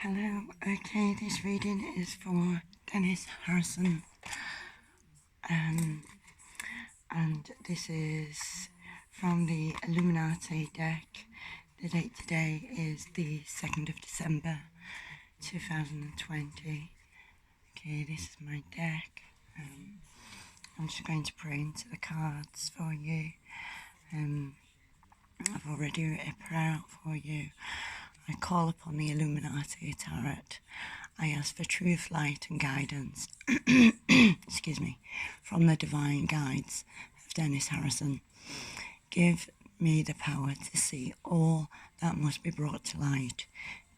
Hello, okay, this reading is for Dennis Harrison, and this is from the Illuminati deck. The date today is the 2nd of December 2020. Okay, this is my deck. I'm just going to pray into the cards for you. I've already written a prayer out for you. I call upon the Illuminati Tarot. I ask for truth, light and guidance excuse me, from the divine guides of Dennis Harrison. Give me the power to see all that must be brought to light,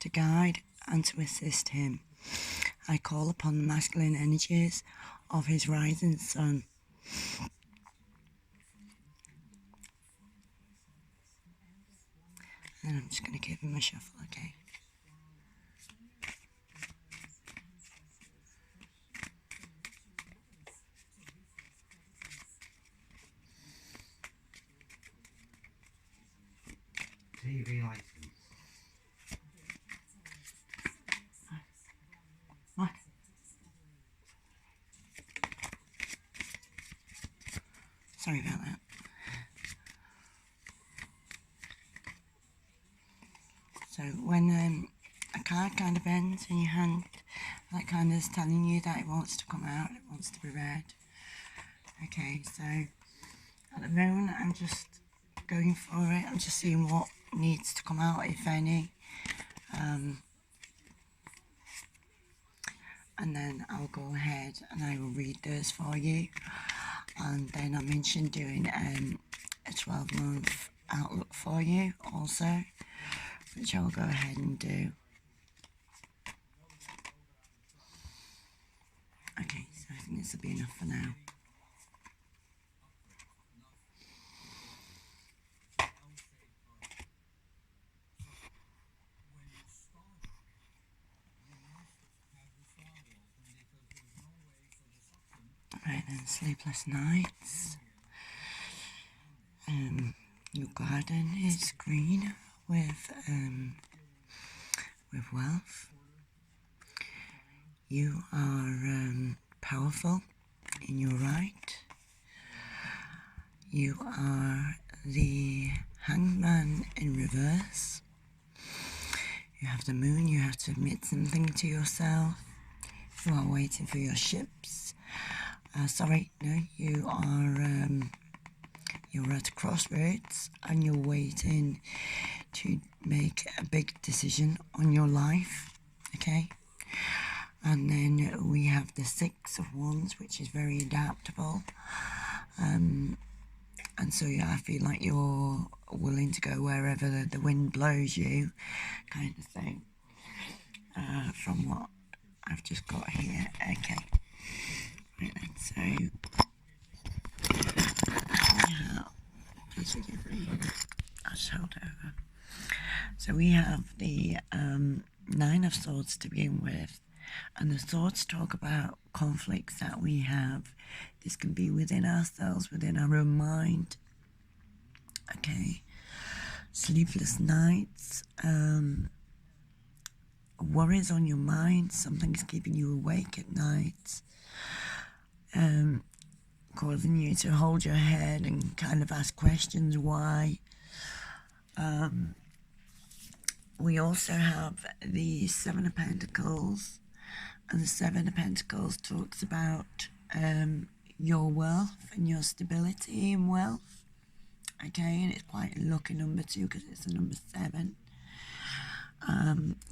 to guide and to assist him. I call upon the masculine energies of his rising sun. And I'm just going to give him a shuffle, okay? TV license. What? Sorry about that. So when a card kind of bends in your hand, that kind of is telling you that it wants to come out, it wants to be read. Okay, so at the moment I'm just going for it. I'm just seeing what needs to come out, if any. And then I'll go ahead and I will read those for you. And then I mentioned doing a 12-month outlook for you also, which I'll go ahead and do. Okay, so I think this will be enough for now. Right then, sleepless nights. Your garden is green with wealth. You are powerful in your right. You are the hangman in reverse. You have the moon. You have to admit something to yourself. You are waiting for your ships. You're at a crossroads and you're waiting to make a big decision on your life, okay? And then we have the Six of Wands, which is very adaptable. And so yeah, I feel like you're willing to go wherever the wind blows you, kind of thing, from what I've just got here. Okay. Right then, so please forgive me, I just held over. So we have the Nine of Swords to begin with, and the swords talk about conflicts that we have. This can be within ourselves, within our own mind. Okay, sleepless nights, worries on your mind, something's keeping you awake at night, causing you to hold your head and kind of ask questions why. We also have the Seven of Pentacles, and the Seven of Pentacles talks about your wealth and your stability in wealth. Okay, and it's quite a lucky number too because it's the number 7.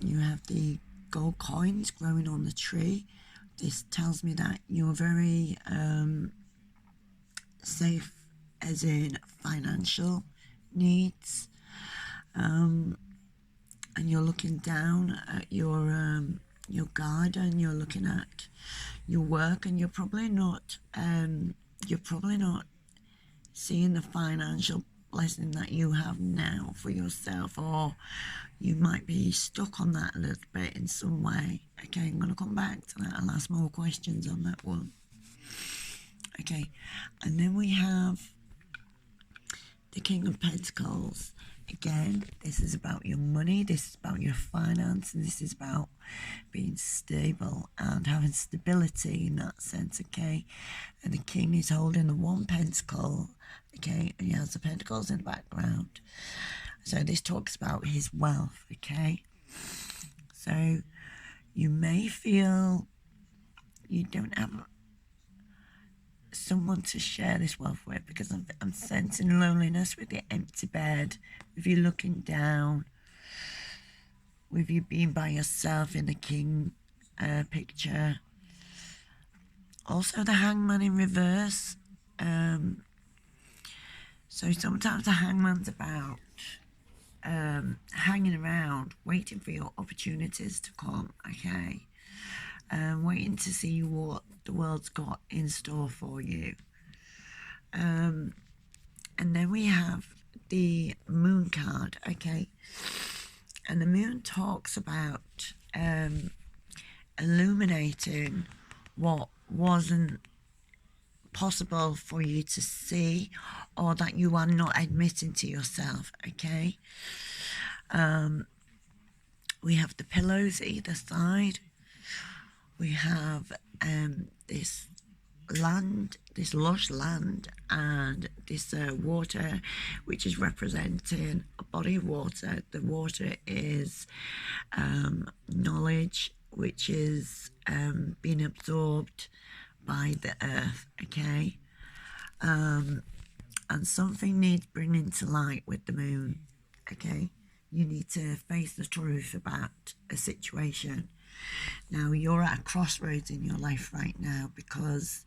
You have the gold coins growing on the tree. This tells me that you're very safe as in financial needs, and you're looking down at your garden, you're looking at your work, and you're probably not seeing the financial blessing that you have now for yourself, or you might be stuck on that a little bit in some way. Okay, I'm going to come back to that. I'll ask more questions on that one. Okay, and then we have the King of Pentacles. Again, this is about your money, this is about your finance, and this is about being stable and having stability in that sense, okay? And the king is holding the one pentacle, okay, and he has the pentacles in the background. So this talks about his wealth, okay? So you may feel you don't have someone to share this wealth with, because I'm sensing loneliness with your empty bed, with you looking down, with you being by yourself in the king picture. Also the hangman in reverse. So sometimes the hangman's about hanging around, waiting for your opportunities to come, okay? Waiting to see what the world's got in store for you. And then we have the moon card, okay? And the moon talks about illuminating what wasn't possible for you to see, or that you are not admitting to yourself, okay? We have the pillows either side. We have this land, this lush land, and this water, which is representing a body of water. The water is knowledge, which is being absorbed by the earth, okay? And something needs bringing to light with the moon, okay? You need to face the truth about a situation. Now, you're at a crossroads in your life right now, because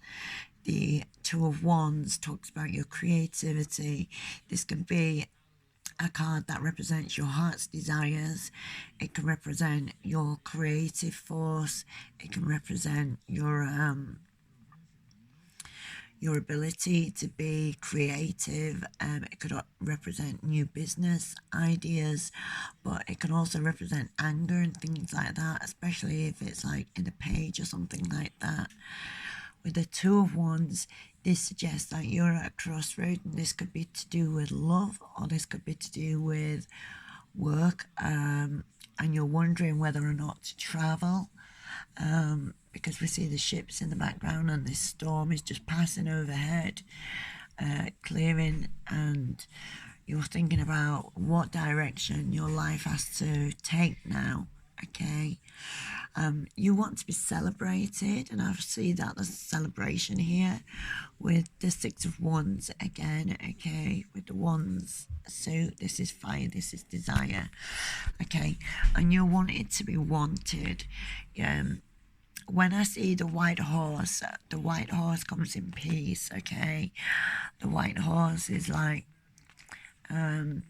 the Two of Wands talks about your creativity. This can be a card that represents your heart's desires. It can represent your creative force. It can represent your ability to be creative. It could represent new business ideas, but it can also represent anger and things like that, especially if it's like in a page or something like that. With the Two of Wands, this suggests that you're at a crossroad, and this could be to do with love, or this could be to do with work, and you're wondering whether or not to travel, because we see the ships in the background and this storm is just passing overhead, clearing, and you're thinking about what direction your life has to take now, okay? You want to be celebrated, and I see that there's a celebration here with the Six of Wands again, okay? With the Wands, so this is fire, this is desire, okay? And you want it to be wanted. When I see the white horse comes in peace, okay? The white horse is like the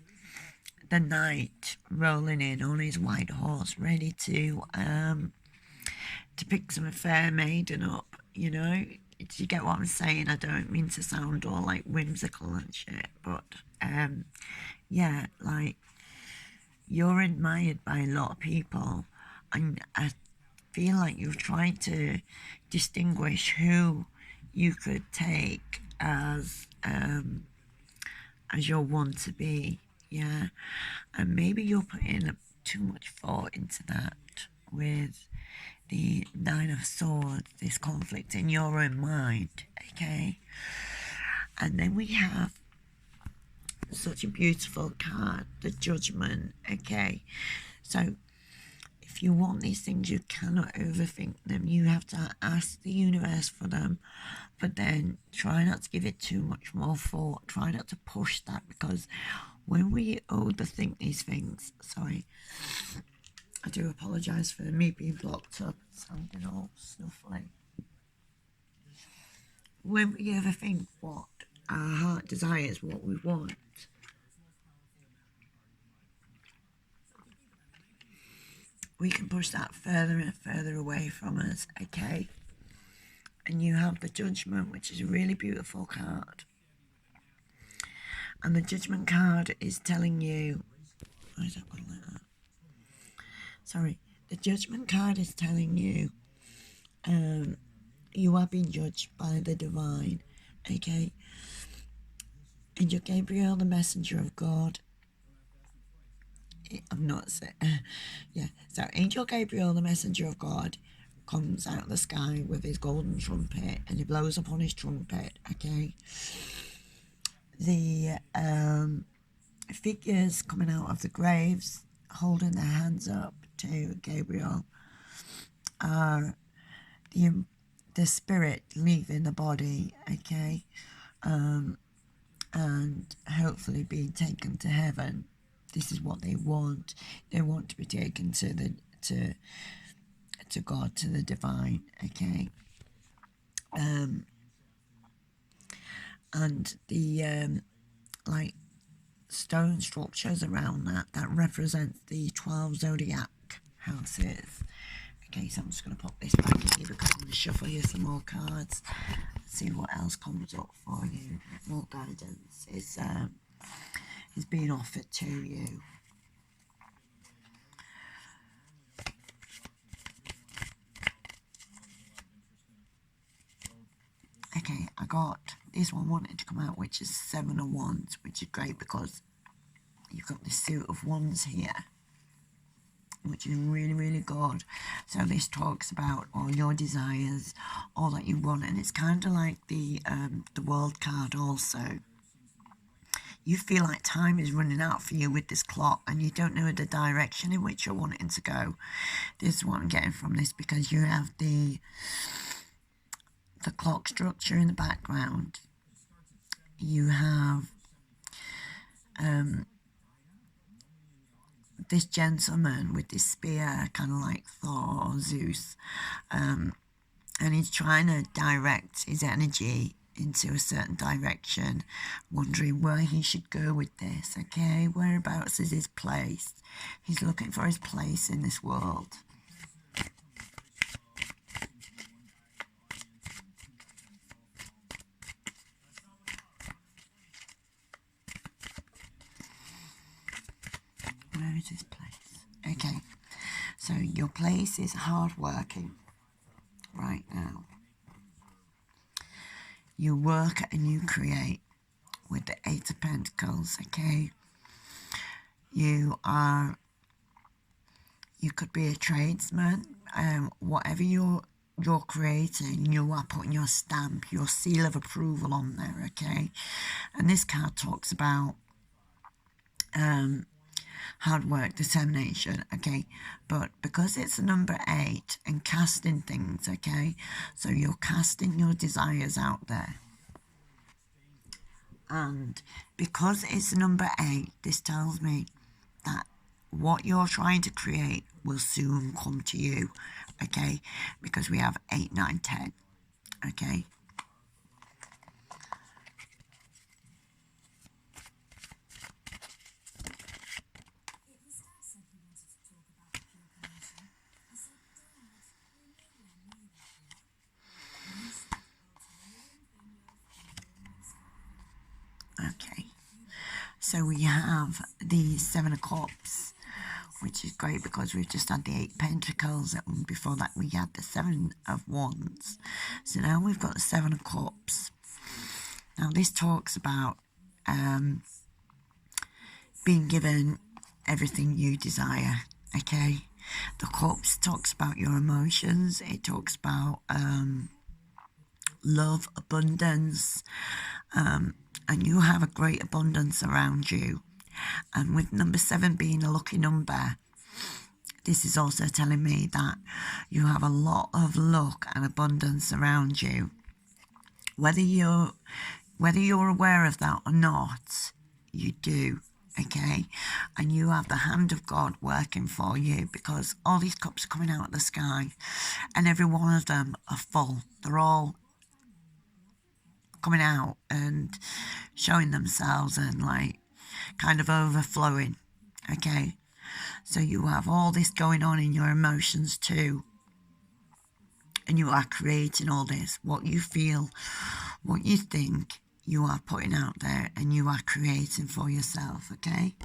knight rolling in on his white horse, ready to pick some fair maiden up, you know? Do you get what I'm saying? I don't mean to sound all like whimsical and shit, but yeah, like, you're admired by a lot of people, and I feel like you're trying to distinguish who you could take as your one to be, yeah? And maybe you're putting too much thought into that with the Nine of Swords, this conflict in your own mind, okay? And then we have such a beautiful card, the Judgment, okay? So if you want these things, you cannot overthink them. You have to ask the universe for them, but then try not to give it too much more thought. Try not to push that, because when we overthink these things, sorry, I do apologise for me being blocked up and sounding all snuffly. When we overthink what our heart desires, what we want, we can push that further and further away from us, okay? And you have the Judgment, which is a really beautiful card. And the Judgment card is telling you, why is that going like that? Sorry, the Judgment card is telling you you are being judged by the divine, okay? Angel Gabriel, the messenger of God, I'm not saying, yeah. So Angel Gabriel, the messenger of God, comes out of the sky with his golden trumpet, and he blows upon his trumpet. Okay. The figures coming out of the graves, holding their hands up to Gabriel, are the spirit leaving the body. Okay. And hopefully being taken to heaven. This is what they want. They want to be taken to God, to the divine. Okay. And the like stone structures around that represent the 12 zodiac houses. Okay, so I'm just going to pop this back here because I'm going to shuffle you some more cards. See what else comes up for you. More guidance is being offered to you. Okay, I got this one wanted to come out, which is 7 of Wands, which is great because you've got the suit of Wands here, which is really, really good. So this talks about all your desires, all that you want, and it's kind of like the World card also. You feel like time is running out for you with this clock, and you don't know the direction in which you're wanting to go. This is what I'm getting from this, because you have the clock structure in the background. You have this gentleman with this spear, kind of like Thor or Zeus, and he's trying to direct his energy into a certain direction, wondering where he should go with this. Okay, whereabouts is his place? He's looking for his place in this world. Where is his place? Okay, so your place is hardworking right now. You work and you create with the 8 of Pentacles. Okay, you could be a tradesman. Whatever you're creating, you are putting your stamp, your seal of approval on there. Okay, and this card talks about hard work, determination. Okay, but because it's a number 8 and casting things, okay, so you're casting your desires out there, and because it's number 8, this tells me that what you're trying to create will soon come to you. Okay, because we have 8, 9, 10. Okay. Okay, so we have the 7 of Cups, which is great because we've just had the 8 Pentacles, and before that we had the 7 of Wands. So now we've got the 7 of Cups. Now this talks about being given everything you desire. Okay, the Cups talks about your emotions. It talks about love, abundance, and you have a great abundance around you. And with number 7 being a lucky number, this is also telling me that you have a lot of luck and abundance around you. Whether you're aware of that or not, you do. Okay, and you have the hand of God working for you, because all these cups are coming out of the sky, and every one of them are full. They're all coming out and showing themselves and like kind of overflowing. Okay, so you have all this going on in your emotions too, and you are creating all this. What you feel, what you think, you are putting out there, and you are creating for yourself. Okay.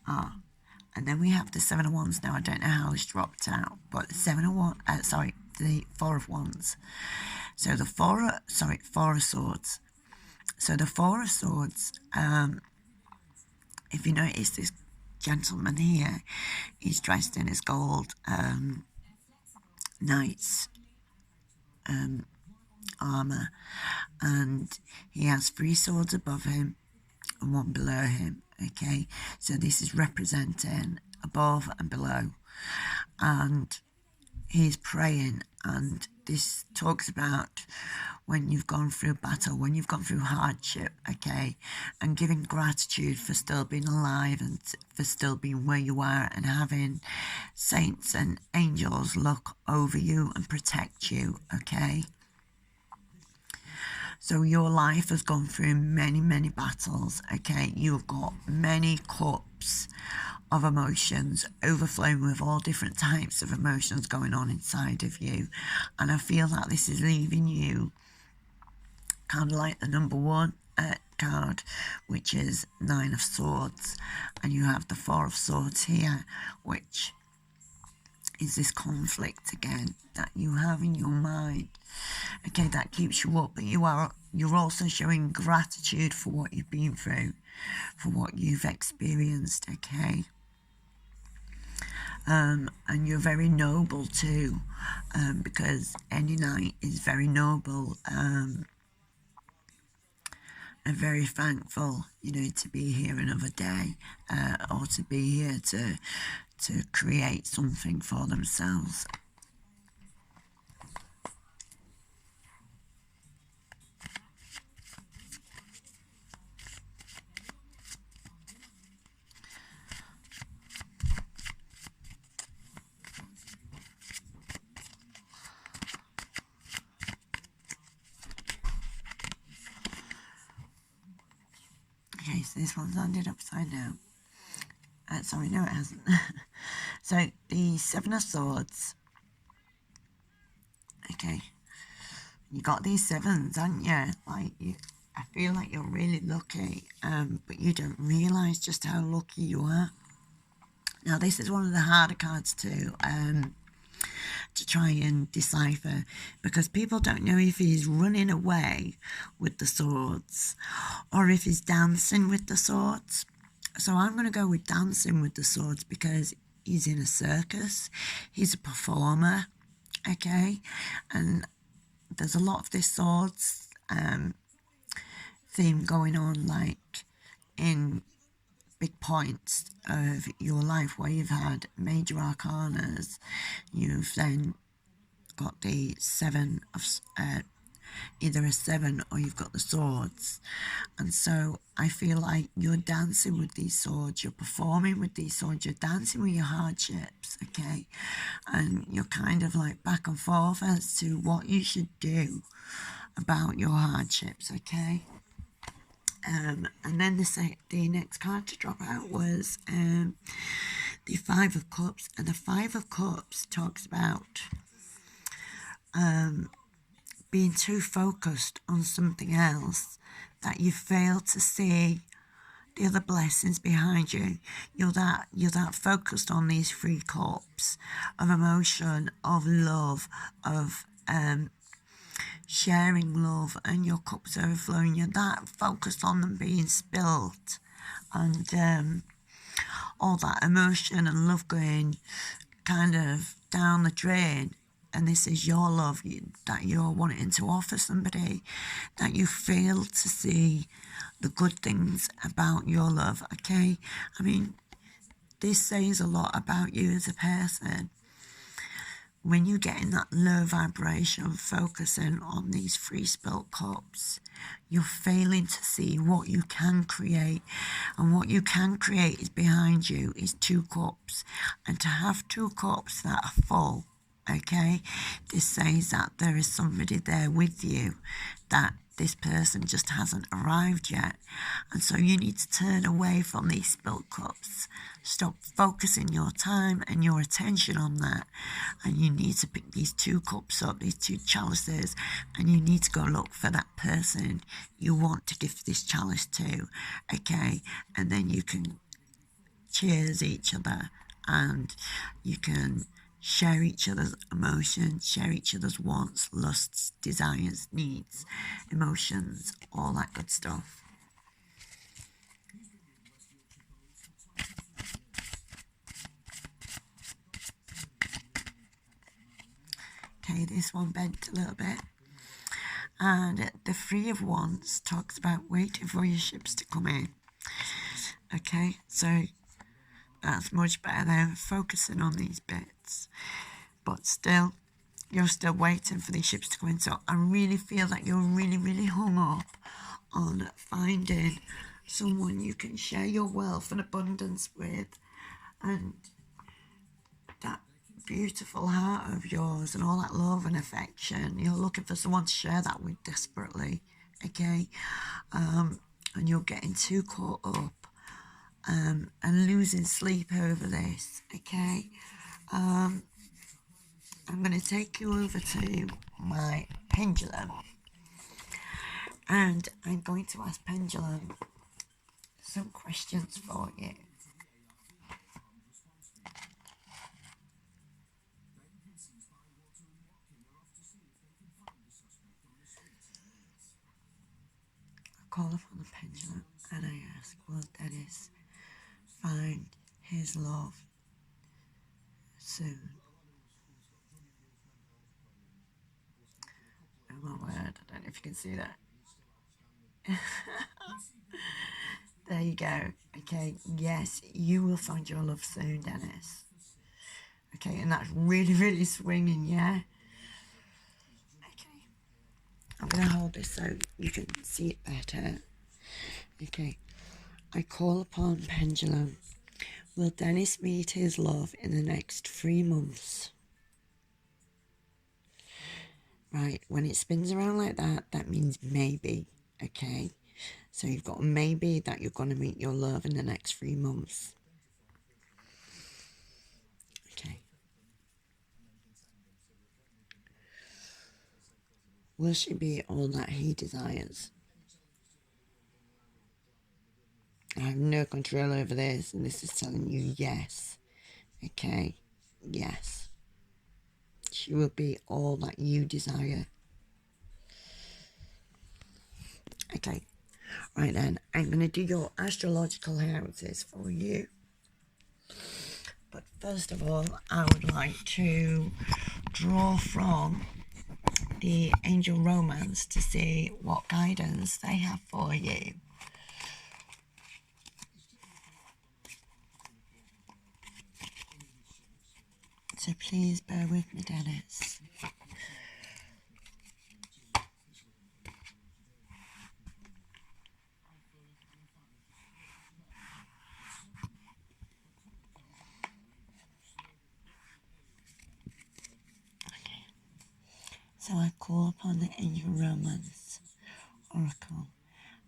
And then we have the 7 of Wands. Now I don't know how this dropped out, but the 4 of Wands. So the 4 of Swords. So the 4 of Swords if you notice this gentleman here, he's dressed in his gold knight's armour, and he has 3 swords above him and 1 below him. Okay, so this is representing above and below, and he's praying, and this talks about when you've gone through battle, when you've gone through hardship, okay, and giving gratitude for still being alive and for still being where you are, and having saints and angels look over you and protect you, okay. So your life has gone through many, many battles, okay. You've got many cups of emotions overflowing with all different types of emotions going on inside of you. And I feel that this is leaving you kind of like the number 1 card, which is 9 of Swords. And you have the 4 of Swords here, which is this conflict again that you have in your mind, okay, that keeps you up, but you're also showing gratitude for what you've been through, for what you've experienced, okay. And you're very noble too, because any knight is very noble, and very thankful, you know, to be here another day, or to be here to create something for themselves. Okay, so this one's landed upside down. Sorry, no it hasn't. So the 7 of Swords. Okay, you got these 7s, haven't you? Like, I feel like you're really lucky, but you don't realise just how lucky you are. Now this is one of the harder cards to try and decipher, because people don't know if he's running away with the swords or if he's dancing with the swords. So I'm going to go with dancing with the swords, because he's in a circus, he's a performer, okay, and there's a lot of this swords theme going on, like in big points of your life where you've had major arcanas. You've then got the 7 of either a 7 or you've got the swords, and so I feel like you're dancing with these swords, you're performing with these swords, you're dancing with your hardships, okay, and you're kind of like back and forth as to what you should do about your hardships, okay. And then the next card to drop out was the 5 of Cups, and the 5 of Cups talks about being too focused on something else that you fail to see the other blessings behind you. You're that focused on these 3 cups of emotion, of love, of sharing love, and your cups overflowing. You're that focused on them being spilled, and all that emotion and love going kind of down the drain. And this is your love that you're wanting to offer somebody, that you fail to see the good things about your love, okay? I mean, this says a lot about you as a person. When you get in that low vibration, focusing on these 3 spilt cups, you're failing to see what you can create. And what you can create is behind you, is 2 cups. And to have 2 cups that are full, okay, this says that there is somebody there with you, that this person just hasn't arrived yet. And so you need to turn away from these spilt cups. Stop focusing your time and your attention on that. And you need to pick these 2 cups up, these 2 chalices, and you need to go look for that person you want to give this chalice to, okay? And then you can cheers each other, and you can share each other's emotions, share each other's wants, lusts, desires, needs, emotions, all that good stuff. Okay, this one bent a little bit. And the Three of Wands talks about waiting for your ships to come in. Okay, so that's much better than focusing on these bits. But still, you're still waiting for these ships to come in. So I really feel that you're really, really hung up on finding someone you can share your wealth and abundance with, and that beautiful heart of yours and all that love and affection. You're looking for someone to share that with desperately, okay? And you're getting too caught up and losing sleep over this, okay? I'm going to take you over to my pendulum, and I'm going to ask Pendulum some questions for you. I call upon the pendulum and I ask, will Dennis find his love soon? Oh my word, I don't know if you can see that. There you go. Okay, yes, you will find your love soon, Dennis. Okay, and that's really, really swinging, yeah? Okay. I'm going to hold this so you can see it better. Okay. I call upon Pendulum. Will Dennis meet his love in the next 3 months? Right, when it spins around like that, that means maybe, okay? So you've got a maybe that you're going to meet your love in the next 3 months. Okay. Will she be all that he desires? I have no control over this, and this is telling you yes. Okay? Yes. She will be all that you desire. Okay. Right then, I'm going to do your astrological houses for you. But first of all, I would like to draw from the Angel Romance to see what guidance they have for you. So please bear with me, Dennis. Okay. So I call upon the Angel Romance Oracle.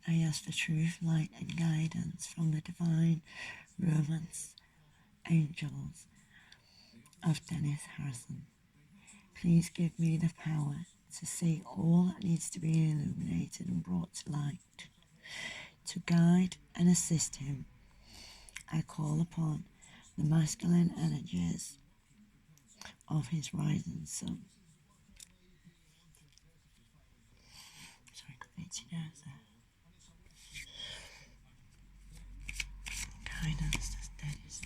I ask for truth, light, and guidance from the divine romance angels of Dennis Harrison. Please give me the power to see all that needs to be illuminated and brought to light. To guide and assist him, I call upon the masculine energies of his rising sun. Sorry, got itchy nose there. Guidance to Dennis.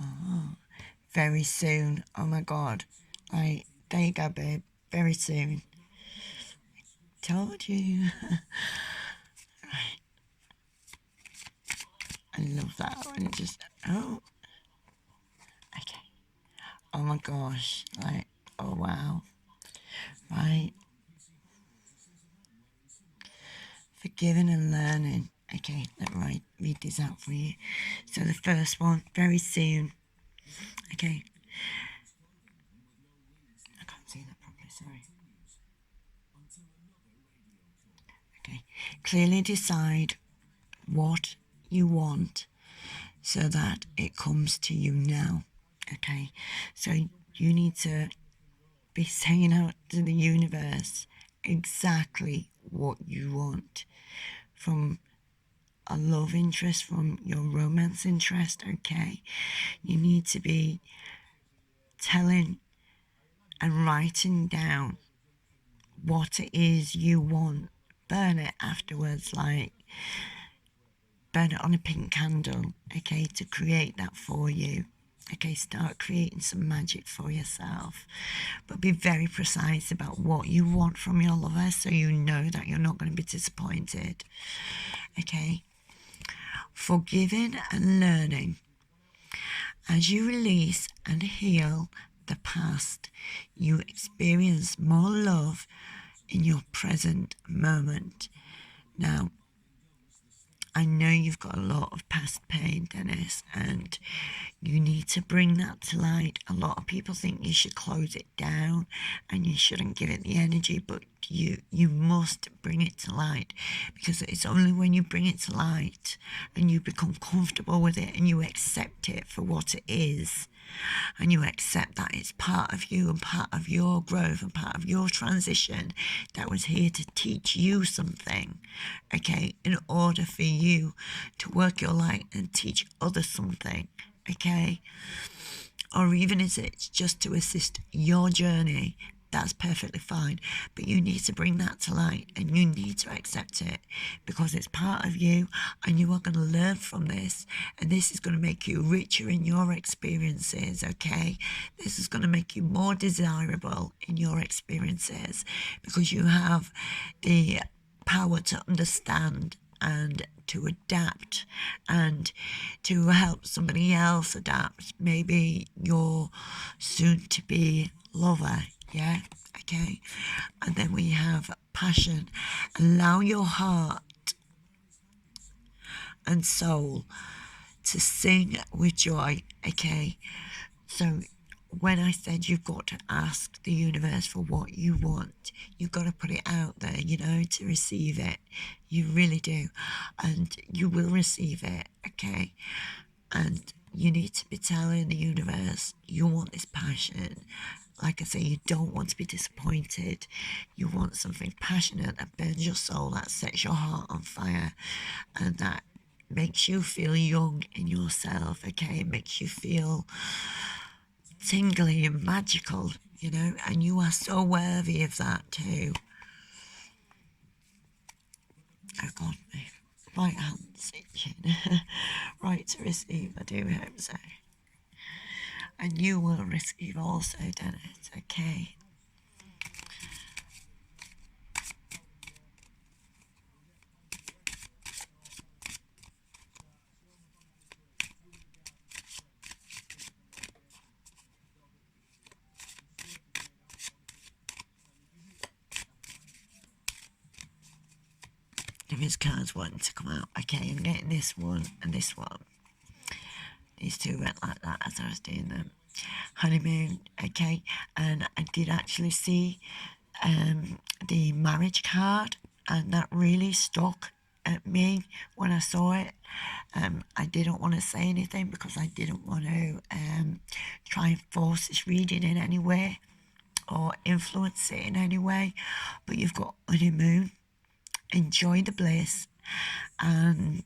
Oh, very soon. Oh my God. Right, there you go, babe. Very soon. Told you. Right. I love that one. Just, oh. Okay. Oh my gosh. Like, oh wow. Right. Forgiving and learning. Okay, let me read this out for you. So the first one, very soon. Okay. I can't see that properly, sorry. Okay. Clearly decide what you want so that it comes to you now. Okay. So you need to be saying out to the universe exactly what you want from a love interest, from your romance interest, okay? You need to be telling and writing down what it is you want. Burn it afterwards, like burn it on a pink candle, okay, to create that for you. Okay, start creating some magic for yourself. But be very precise about what you want from your lover so you know that you're not going to be disappointed. Okay? Forgiving and learning. As you release and heal the past, you experience more love in your present moment. Now, I know you've got a lot of past pain, Dennis, and you need to bring that to light. A lot of people think you should close it down and you shouldn't give it the energy, but you must bring it to light, because it's only when you bring it to light and you become comfortable with it and you accept it for what it is, and you accept that it's part of you and part of your growth and part of your transition that was here to teach you something, okay, in order for you to work your light and teach others something, okay, or even if it's just to assist your journey, that's perfectly fine. But you need to bring that to light and you need to accept it, because it's part of you and you are going to learn from this, and this is going to make you richer in your experiences, okay? This is going to make you more desirable in your experiences, because you have the power to understand and to adapt and to help somebody else adapt, maybe your soon-to-be lover, yeah, okay? And then we have passion. Allow your heart and soul to sing with joy, okay? So when I said you've got to ask the universe for what you want, you've got to put it out there, you know, to receive it. You really do. And you will receive it, okay? And you need to be telling the universe you want this passion. Like I say, you don't want to be disappointed. You want something passionate that burns your soul, that sets your heart on fire, and that makes you feel young in yourself, okay? It makes you feel tingly and magical, you know, and you are so worthy of that too. Oh God, my right hand's itching. Right to receive, I do hope so. And you will receive also, Dennis, okay? If his cards wanting to come out, okay, I'm getting this one and this one. These two went like that as I was doing them. Honeymoon, okay, and I did actually see the marriage card, and that really stuck at me when I saw it. I didn't want to say anything because I didn't want to try and force this reading in any way or influence it in any way, but you've got honeymoon, enjoy the bliss and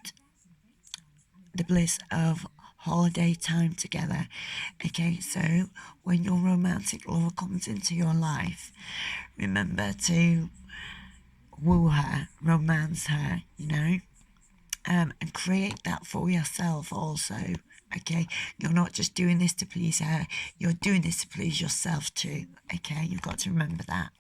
the bliss of holiday time together, okay? So when your romantic lover comes into your life, remember to woo her, romance her, you know, and create that for yourself also, okay? You're not just doing this to please her, you're doing this to please yourself too, okay? You've got to remember that.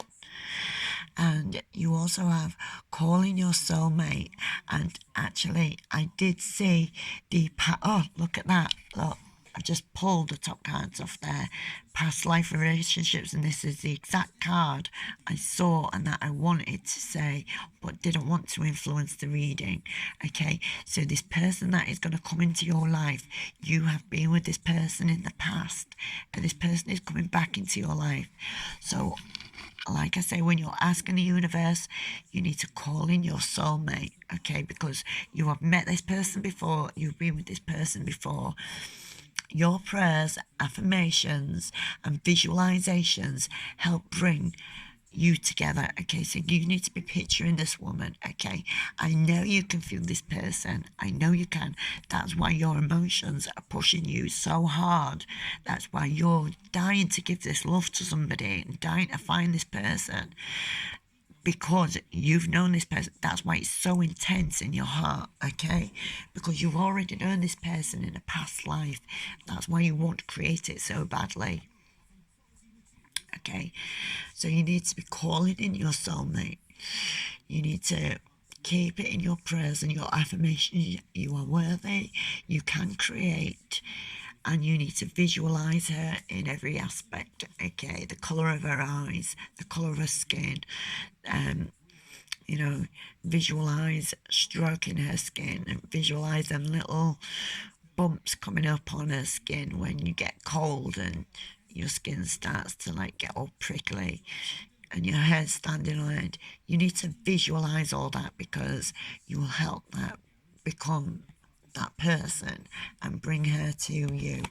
And you also have calling your soulmate, and actually I did see the oh, look at that, look, I just pulled the top cards off there, past life relationships, and this is the exact card I saw and that I wanted to say but didn't want to influence the reading, okay? So this person that is going to come into your life, you have been with this person in the past and this person is coming back into your life. So like I say, when you're asking the universe, you need to call in your soulmate, okay? Because you have met this person before, you've been with this person before. Your prayers, affirmations, and visualizations help bring you together, okay? So you need to be picturing this woman, okay? I know you can feel this person. I know you can. That's why your emotions are pushing you so hard. That's why you're dying to give this love to somebody and dying to find this person. because you've known this person. That's why it's so intense in your heart, okay? Because you've already known this person in a past life. That's why you want to create it so badly. Okay, so you need to be calling in your soulmate. You need to keep it in your prayers and your affirmation. You are worthy, you can create, and you need to visualize her in every aspect. Okay, the color of her eyes, the color of her skin, visualize stroking her skin and visualize them little bumps coming up on her skin when you get cold and your skin starts to like get all prickly and your hair standing on end. You need to visualize all that because you will help that become that person and bring her to you.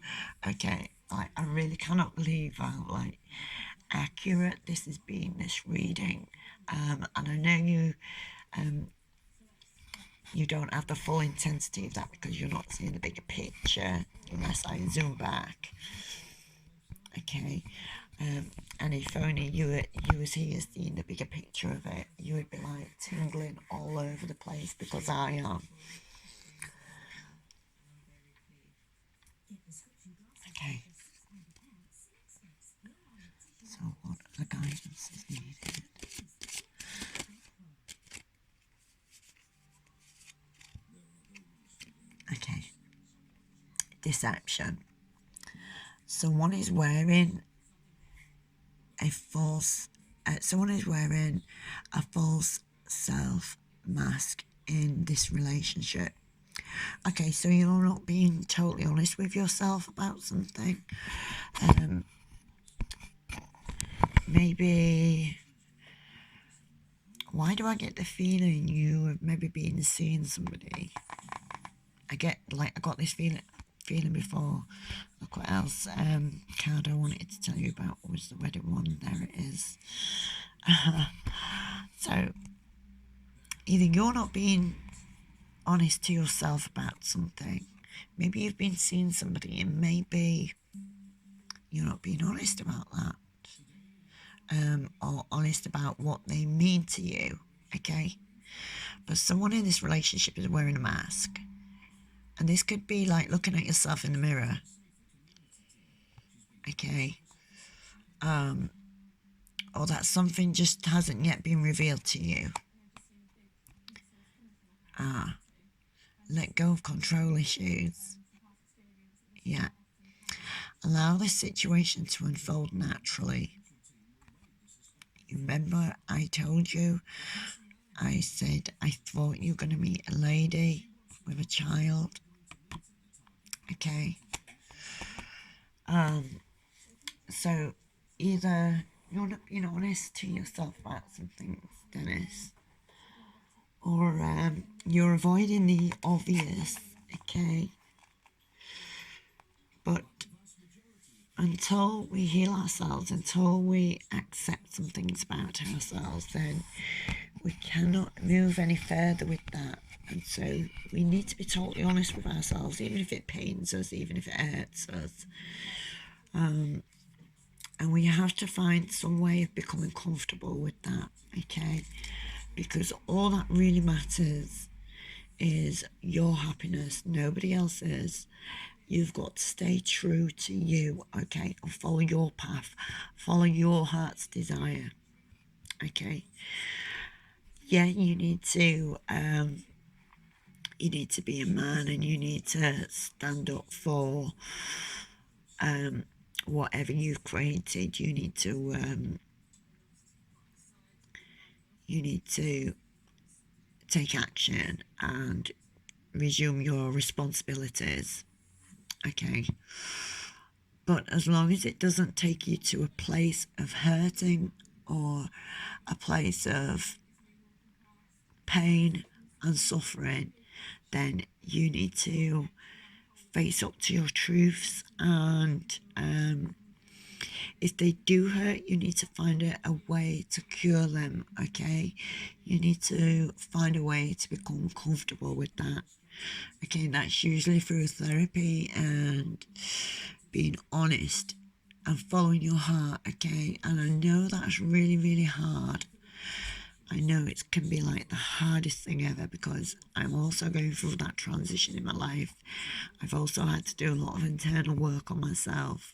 Okay, I really cannot believe how accurate this has been, this reading. And I know you don't have the full intensity of that because you're not seeing the bigger picture unless I zoom back. Okay, and if only you was here seeing the bigger picture of it, you would be like tingling all over the place because I am. Okay. So what other guidance is needed? Okay. Deception. Someone is wearing a false self mask in this relationship. Okay, so you're not being totally honest with yourself about something. Maybe, why do I get the feeling you have maybe been seeing somebody? I got this feeling before. Look what else card I wanted to tell you about was the wedding one. There it is. So either you're not being honest to yourself about something, maybe you've been seeing somebody and maybe you're not being honest about that, or honest about what they mean to you. Okay, but someone in this relationship is wearing a mask, and this could be like looking at yourself in the mirror. Okay, or that something just hasn't yet been revealed to you. Let go of control issues. Yeah. Allow this situation to unfold naturally. You remember I told you, I said I thought you were going to meet a lady with a child. Okay. So either you're not being honest to yourself about some things, Dennis, or you're avoiding the obvious. Okay. But until we heal ourselves, until we accept some things about ourselves, then we cannot move any further with that. And so we need to be totally honest with ourselves, even if it pains us, even if it hurts us. And we have to find some way of becoming comfortable with that, okay? Because all that really matters is your happiness, nobody else's. You've got to stay true to you, okay? And follow your path, follow your heart's desire, okay? Yeah, you need to be a man, and you need to stand up for whatever you've created. You need to take action and resume your responsibilities, okay? But as long as it doesn't take you to a place of hurting or a place of pain and suffering, then you need to face up to your truths. And if they do hurt, you need to find a way to cure them, okay? You need to find a way to become comfortable with that. Okay, that's usually through therapy and being honest and following your heart, okay? And I know that's really, really hard, I know it can be like the hardest thing ever because I'm also going through that transition in my life. I've also had to do a lot of internal work on myself.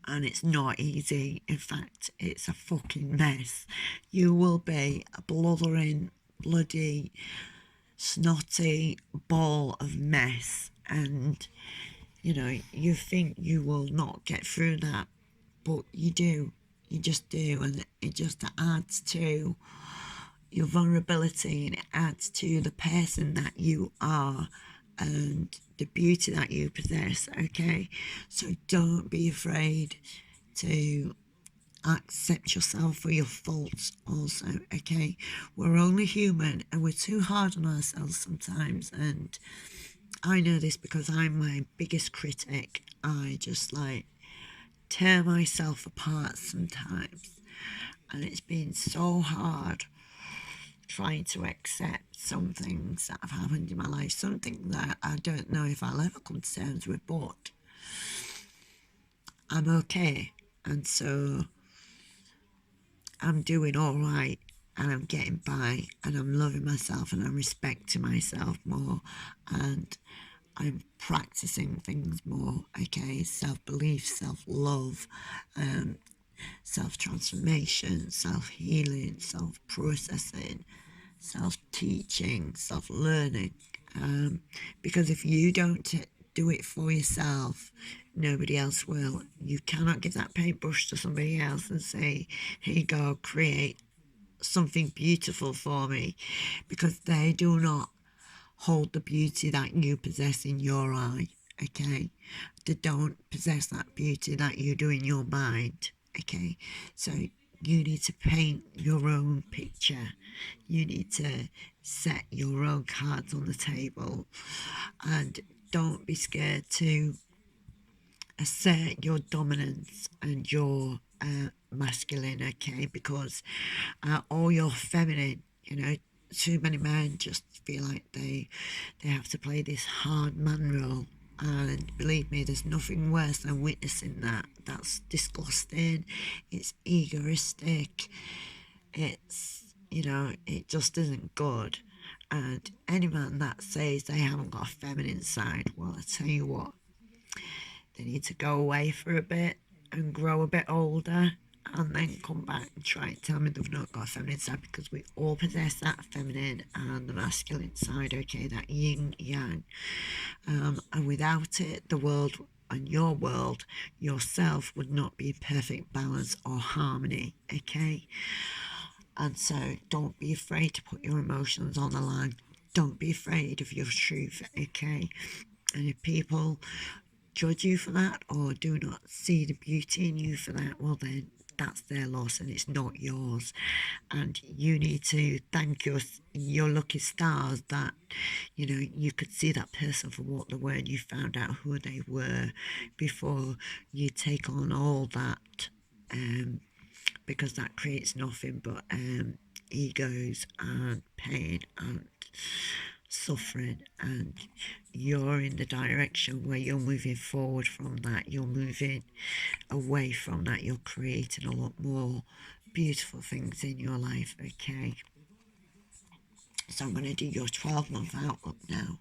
And it's not easy. In fact, it's a fucking mess. You will be a blubbering, bloody, snotty ball of mess. And, you think you will not get through that, but you do. You just do. And it just adds to your vulnerability, and it adds to the person that you are and the beauty that you possess, okay? So don't be afraid to accept yourself for your faults also, okay? We're only human and we're too hard on ourselves sometimes, and I know this because I'm my biggest critic. I just tear myself apart sometimes, and it's been so hard trying to accept some things that have happened in my life, something that I don't know if I'll ever come to terms with, but I'm okay. And so I'm doing all right, and I'm getting by, and I'm loving myself, and I'm respecting myself more, and I'm practicing things more, okay? Self-belief, self-love, self-transformation, self-healing, self-processing, self-teaching, self-learning. Because if you don't do it for yourself, nobody else will. You cannot give that paintbrush to somebody else and say, here you go, create something beautiful for me, because they do not hold the beauty that you possess in your eye, okay? They don't possess that beauty that you do in your mind, okay? So you need to paint your own picture. You need to set your own cards on the table, and don't be scared to assert your dominance and your masculine, okay? Because all your feminine, too many men just feel like they have to play this hard man role, and believe me, there's nothing worse than witnessing that. That's disgusting. It's egoistic. It's it just isn't good. And any man that says they haven't got a feminine side, well, I tell you what, they need to go away for a bit and grow a bit older, and then come back and try and tell me they've not got a feminine side, because we all possess that feminine and the masculine side, okay? That yin yang. And without it, the world and your world, yourself, would not be in perfect balance or harmony, okay? And so don't be afraid to put your emotions on the line. Don't be afraid of your truth, okay? And if people judge you for that or do not see the beauty in you for that, well then that's their loss and it's not yours. And you need to thank your lucky stars that you could see that person for what they were, and you found out who they were before you take on all that, because that creates nothing but egos and pain and suffering. And you're in the direction where you're moving forward from that, you're moving away from that, you're creating a lot more beautiful things in your life, okay? So I'm going to do your 12-month outlook now.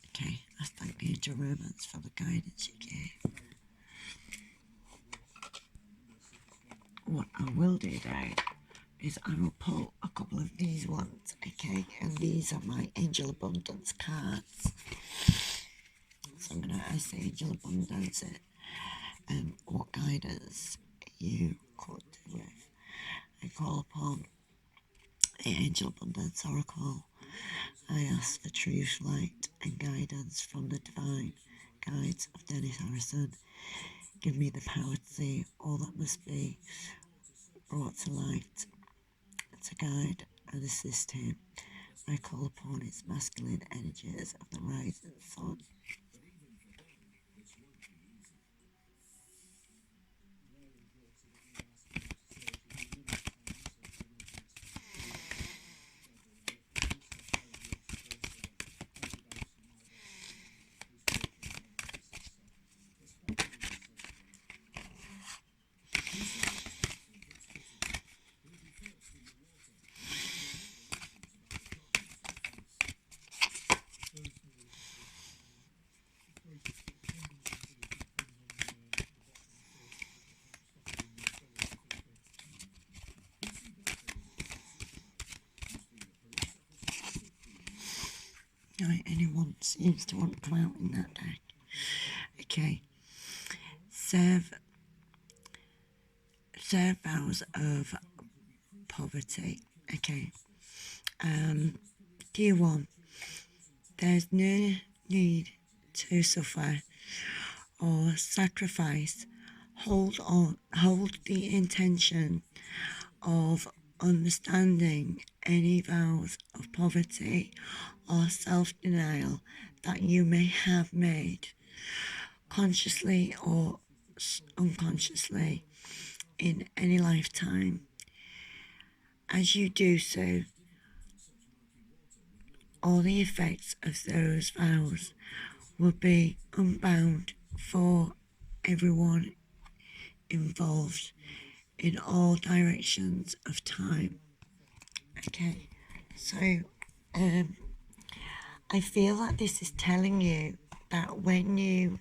Okay, let's thank the angel Romans for the guidance you gave. What I will do now is I will pull a couple of these ones, okay? And these are my Angel Abundance cards. So I'm going to ask the Angel Abundance what guidance you could do with. I call upon the Angel Abundance Oracle. I ask for truth, light and guidance from the divine guides of Dennis Harrison. Give me the power to see all that must be brought to light, to guide and assist him. I call upon its masculine energies of the rising sun. Right, anyone seems to want to come out in that deck. Okay. Serve vows of poverty. Okay. Dear one, there's no need to suffer or sacrifice. Hold the intention of understanding any vows of poverty or self-denial that you may have made, consciously or unconsciously, in any lifetime. As you do so, all the effects of those vows will be unbound for everyone involved in all directions of time. Okay, so I feel that this is telling you that when you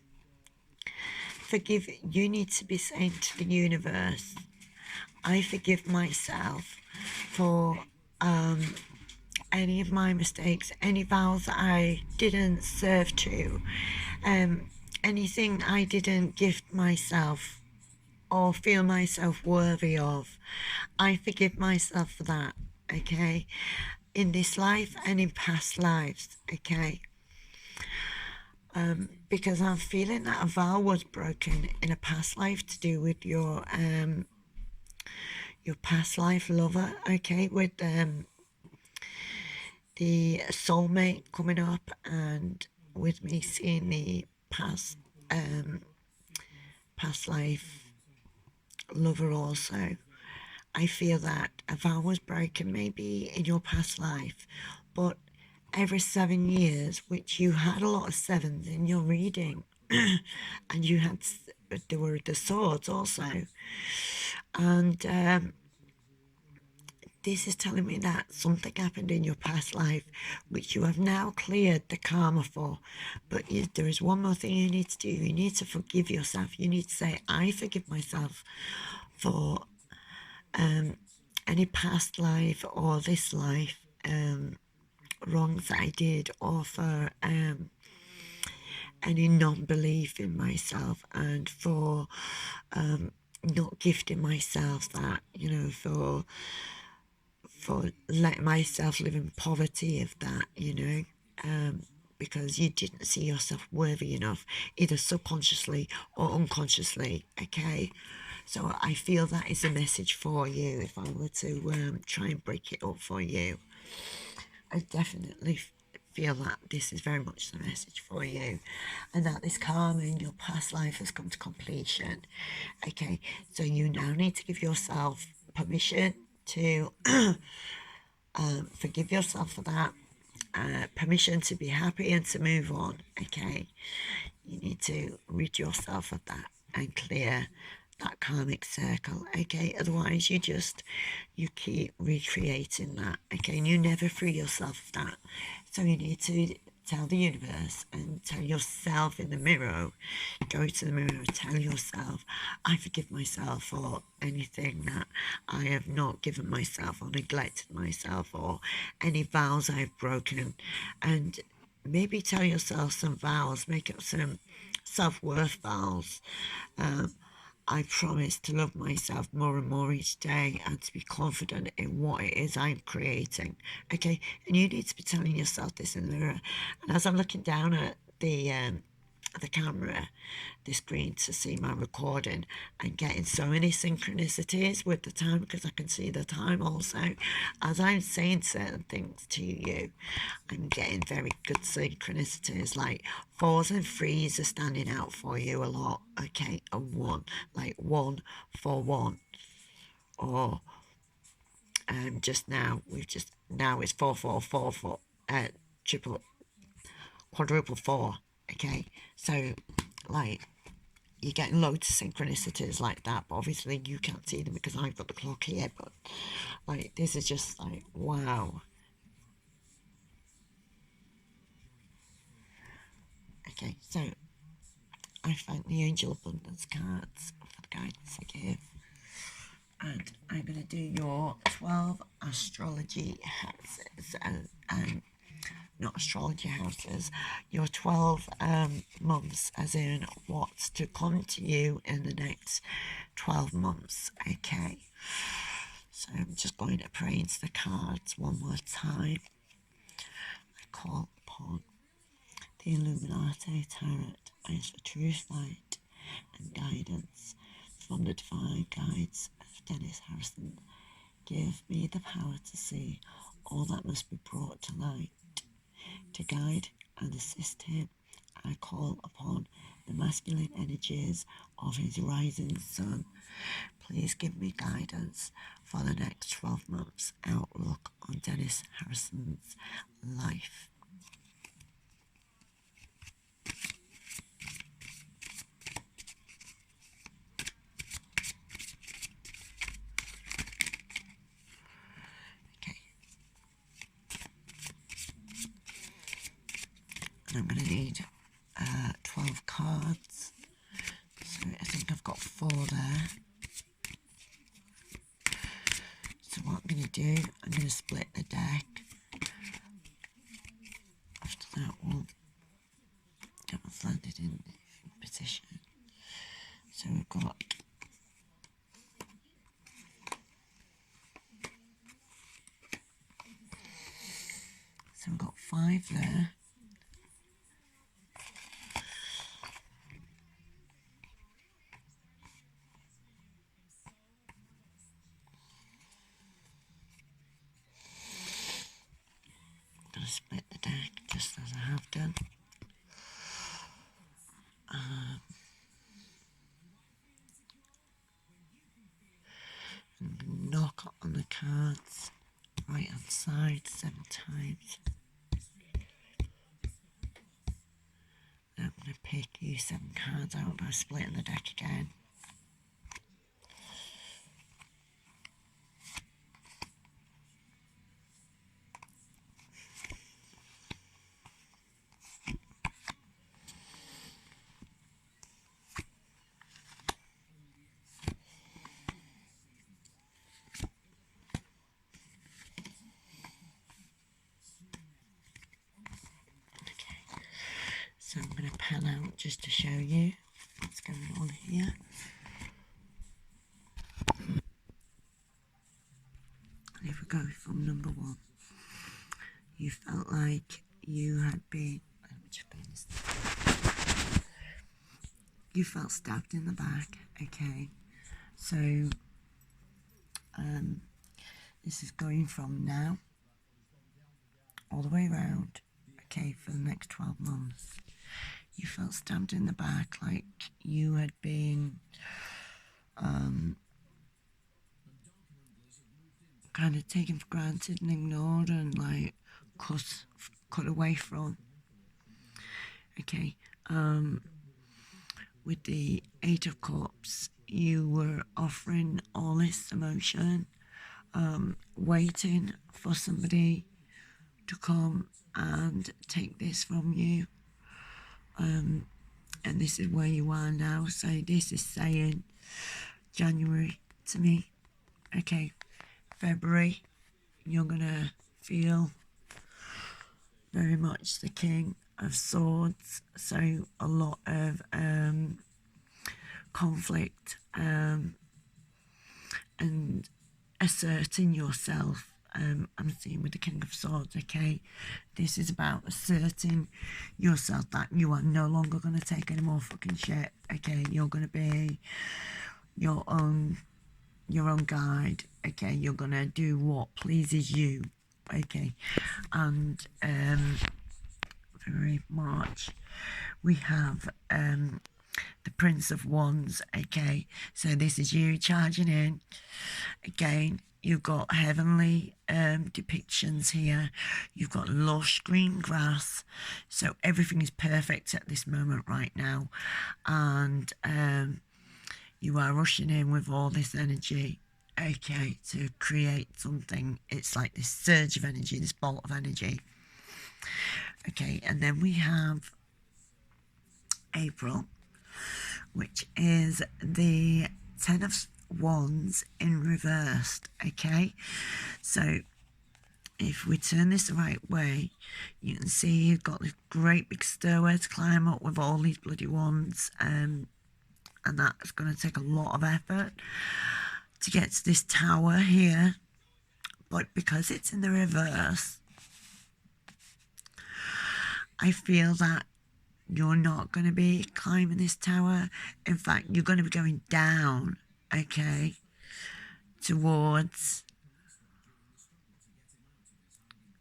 forgive, you need to be saying to the universe, I forgive myself for any of my mistakes, any vows that I didn't serve to, anything I didn't gift myself or feel myself worthy of. I forgive myself for that, okay? In this life and in past lives, okay? Because I'm feeling that a vow was broken in a past life to do with your past life lover, okay? With the soulmate coming up, and with me seeing the past life lover also. I feel that a vow was broken maybe in your past life, but every 7 years, which you had a lot of sevens in your reading, and you had, there were the swords also, and this is telling me that something happened in your past life which you have now cleared the karma for. But there is one more thing you need to do. You need to forgive yourself. You need to say, I forgive myself for any past life or this life wrongs that I did, or for any non-belief in myself, and for not gifting myself that, for letting myself live in poverty of that, because you didn't see yourself worthy enough, either subconsciously or unconsciously, okay? So I feel that is a message for you. If I were to try and break it up for you, I definitely feel that this is very much the message for you, and that this karma in your past life has come to completion, okay? So you now need to give yourself permission to forgive yourself for that, permission to be happy and to move on, okay? You need to rid yourself of that and clear that karmic circle, okay? Otherwise you keep recreating that, okay? And you never free yourself of that. So you need to tell the universe and tell yourself in the mirror, go to the mirror and tell yourself, I forgive myself for anything that I have not given myself or neglected myself, or any vows I've broken. And maybe tell yourself some vows, make up some self-worth vows. I promise to love myself more and more each day, and to be confident in what it is I'm creating, okay? And you need to be telling yourself this in the mirror. And as I'm looking down at the camera, the screen, to see my recording, and getting so many synchronicities with the time, because I can see the time also. As I'm saying certain things to you, I'm getting very good synchronicities, like 4s and 3s are standing out for you a lot, okay? A 1, like 1 for 1, or just now, now it's 4 triple, quadruple 4, okay? So, like, you're getting loads of synchronicities like that, but obviously you can't see them because I've got the clock here, but like, this is just like, wow. Okay, so I thank the Angel Abundance cards for the guidance they give, and I'm going to do your 12 astrology hexes and not astrology houses, your 12 months, as in what's to come to you in the next 12 months, okay? So I'm just going to pray into the cards one more time. I call upon the Illuminati Tarot as for truth, light and guidance from the divine guides of Dennis Harrison. Give me the power to see all that must be brought to light. To guide and assist him, I call upon the masculine energies of his rising sun. Please give me guidance for the next 12 months outlook on Dennis Harrison's life. Okay. And I'm going to need 12 cards. So I think I've got 4 there. So what I'm going to do, I'm going to split the deck. After that one, that one's landed in position. So we've got So we've got 5 there. I'm going to split the deck just as I have done. And knock on the cards right hand side 7 times. Then I'm going to pick you 7 cards out by splitting the deck again. So I'm going to pan out just to show you what's going on here. And if we go from number 1, you felt like you had been, you felt stabbed in the back, okay? So this is going from now all the way around, okay, for the next 12 months. You felt stabbed in the back like you had been kind of taken for granted and ignored and like cut away from. Okay, with the 8 of Cups, you were offering all this emotion, waiting for somebody to come and take this from you. And this is where you are now. So this is saying January to me. Okay, February, you're gonna feel very much the King of Swords. So a lot of conflict and asserting yourself. I'm seeing with the King of Swords, okay? This is about asserting yourself that you are no longer going to take any more fucking shit, okay? You're going to be your own guide, okay? You're going to do what pleases you, okay? And February, March, we have the Prince of Wands, okay? So this is you charging in. Again, you've got heavenly depictions here. You've got lush green grass. So everything is perfect at this moment right now. And you are rushing in with all this energy, okay, to create something. It's like this surge of energy, this bolt of energy. Okay, and then we have April, which is the 10 of Wands in reversed, okay? So if we turn this the right way, you can see you've got this great big stairway to climb up with all these bloody wands, and that's going to take a lot of effort to get to this tower here. But because it's in the reverse, I feel that you're not going to be climbing this tower. In fact, you're going to be going down, okay, towards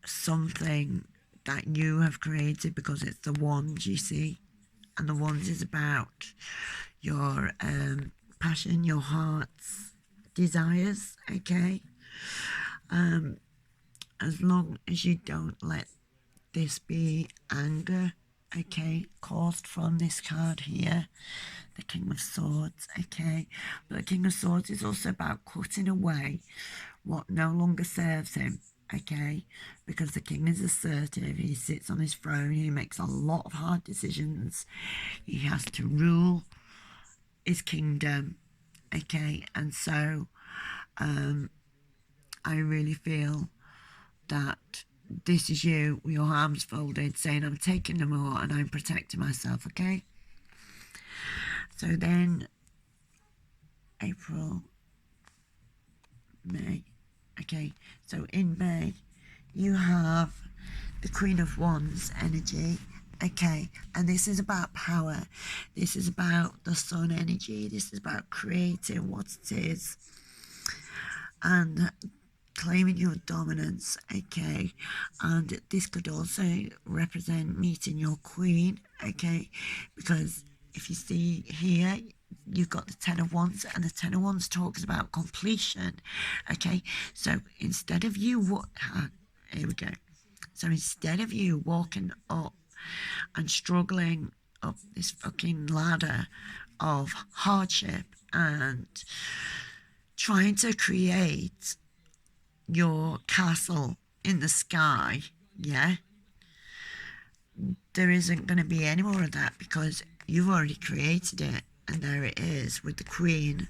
something that you have created, because it's the wands, you see, and the wands is about your passion, your heart's desires, okay. As long as you don't let this be anger, okay, caused from this card here, the King of Swords, okay. But the King of Swords is also about cutting away what no longer serves him, okay, because the king is assertive, he sits on his throne, he makes a lot of hard decisions, he has to rule his kingdom, okay. And so I really feel that this is you with your arms folded, saying, I'm taking them all and I'm protecting myself, okay. So then April, May, okay. So in May you have the Queen of Wands energy, okay, and this is about power, this is about the sun energy, this is about creating what it is and claiming your dominance, okay. And this could also represent meeting your queen, okay, because if you see here, you've got the Ten of Wands, and the Ten of Wands talks about completion, okay. So instead of you here we go. So instead of you walking up and struggling up this fucking ladder of hardship and trying to create your castle in the sky, yeah, there isn't going to be any more of that, because you've already created it, and there it is with the Queen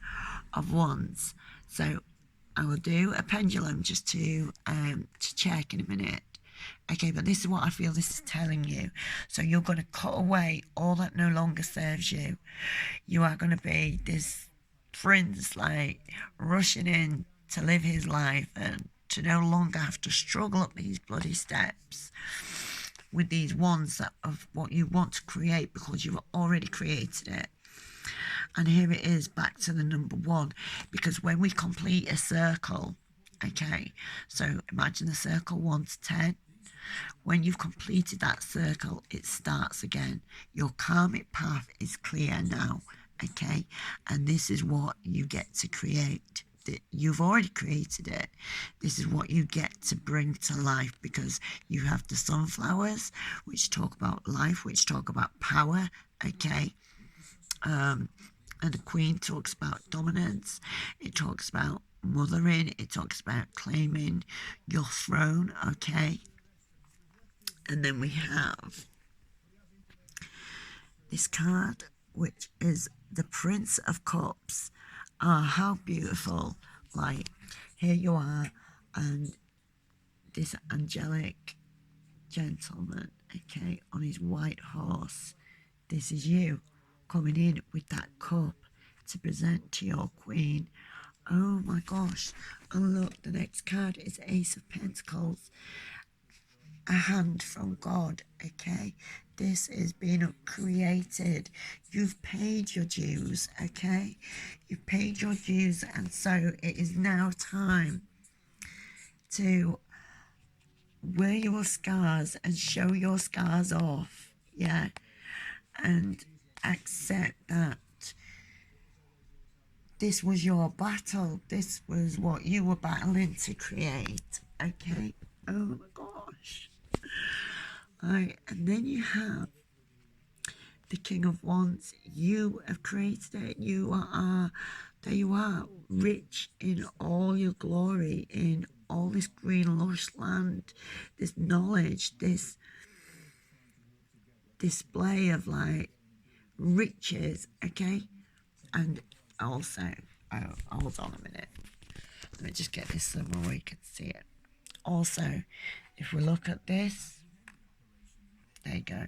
of Wands. So I will do a pendulum just to check in a minute, okay. But this is what I feel this is telling you. So you're going to cut away all that no longer serves you. You are going to be this prince, like, rushing in to live his life and to no longer have to struggle up these bloody steps with these wands of what you want to create, because you've already created it. And here it is, back to the number one, because when we complete a circle, okay, so imagine the circle 1 to 10. When you've completed that circle, it starts again. Your karmic path is clear now, okay, and this is what you get to create. You've already created it. This is what you get to bring to life, because you have the sunflowers, which talk about life, which talk about power, okay. And the Queen talks about dominance, it talks about mothering, it talks about claiming your throne, okay. And then we have this card, which is the Prince of Cups. How beautiful. Like, here you are, and this angelic gentleman, okay, on his white horse. This is you coming in with that cup to present to your queen. Oh my gosh. And look, the next card is Ace of Pentacles, a hand from God, okay. This is being created. You've paid your dues, okay. You've paid your dues, and so it is now time to wear your scars and show your scars off, yeah, and accept that this was your battle, this was what you were battling to create, okay. Oh my gosh. Right, and then you have the King of Wands. You have created it. You are, there you are, rich in all your glory, in all this green lush land, this knowledge, this display of like riches, okay. And also, oh, hold on a minute, let me just get this somewhere where you can see it. also, if we look at this, there you go.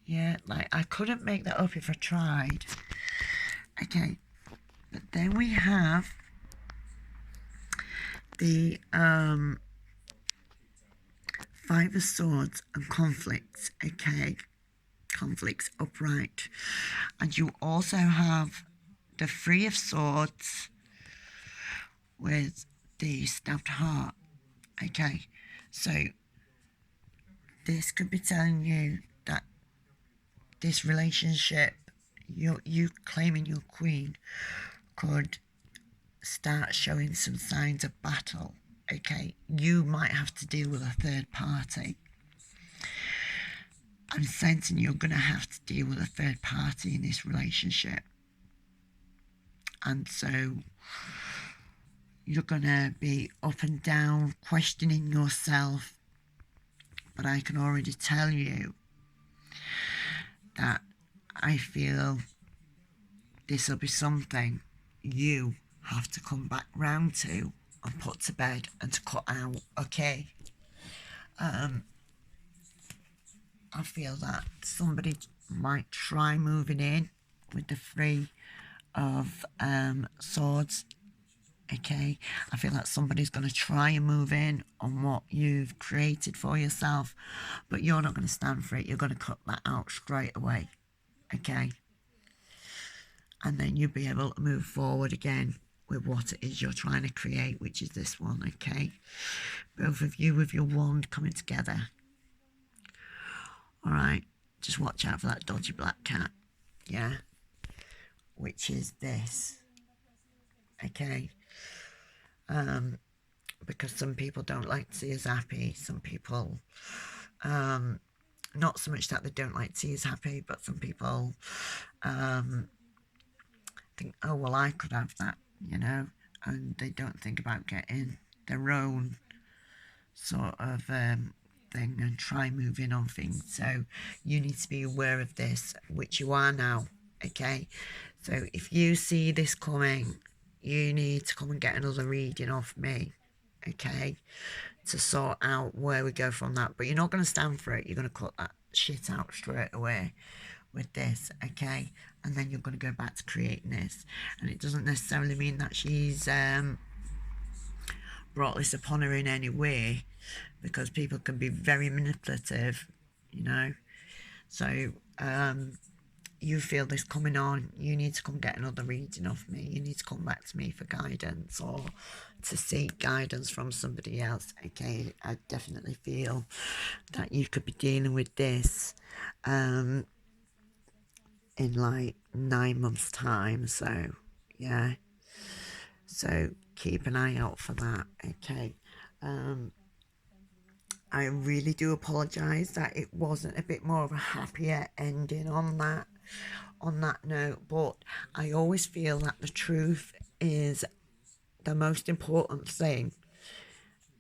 Yeah, like I couldn't make that up if I tried. Okay, but then we have the Five of Swords and conflicts. Okay, conflicts upright, and you also have the Three of Swords with the stabbed heart. Okay, so this could be telling you that this relationship, you claiming your queen, could start showing some signs of battle. Okay, you might have to deal with a third party. I'm sensing you're going to have to deal with a third party in this relationship, and so you're going to be up and down, questioning yourself. But I can already tell you that I feel this will be something you have to come back round to and put to bed and to cut out. Okay, I feel that somebody might try moving in with the Three of Swords. Okay, I feel like somebody's going to try and move in on what you've created for yourself, but you're not going to stand for it. You're going to cut that out straight away. Okay, and then you'll be able to move forward again with what it is you're trying to create, which is this one. Okay, both of you with your wand coming together. All right, just watch out for that dodgy black cat. Yeah, which is this. Okay, because some people don't like to see us happy. Some people, not so much that they don't like to see us happy, but some people think, oh, well, I could have that, you know, and they don't think about getting their own sort of thing and try moving on things. So you need to be aware of this, which you are now. Okay, so if you see this coming, you need to come and get another reading off me. Okay, to sort out where we go from that. But you're not going to stand for it. You're going to cut that shit out straight away with this. Okay, and then you're going to go back to creating this. And it doesn't necessarily mean that she's brought this upon her in any way, because people can be very manipulative, you know. So you feel this coming on, you need to come get another reading of me. You need to come back to me for guidance or to seek guidance from somebody else. Okay, I definitely feel that you could be dealing with this in like 9 months time. So yeah, so keep an eye out for that. Okay, I really do apologise that it wasn't a bit more of a happier ending on that note, but I always feel that the truth is the most important thing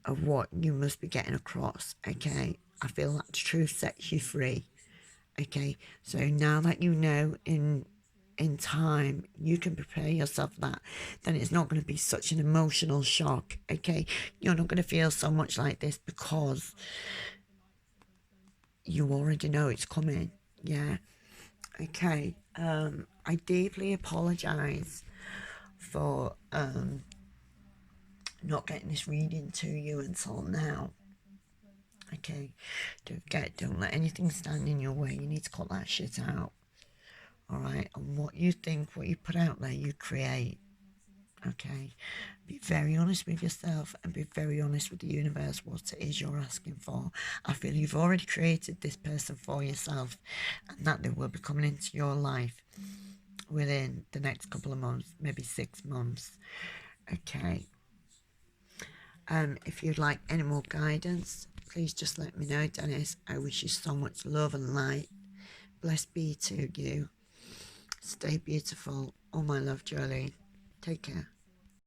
of what you must be getting across. Okay, I feel that the truth sets you free. Okay, so now that you know in time you can prepare yourself that, then it's not going to be such an emotional shock. Okay, you're not going to feel so much like this because you already know it's coming. Yeah, okay. I deeply apologize for not getting this reading to you until now. Okay, don't let anything stand in your way. You need to cut that shit out. Alright, and what you think, what you put out there, you create. Okay, be very honest with yourself and be very honest with the universe what it is you're asking for. I feel you've already created this person for yourself, and that they will be coming into your life within the next couple of months, maybe 6 months. Okay, if you'd like any more guidance, please just let me know, Dennis. I wish you so much love and light. Blessed be to you. Stay beautiful. All my love, Jolene. Take care.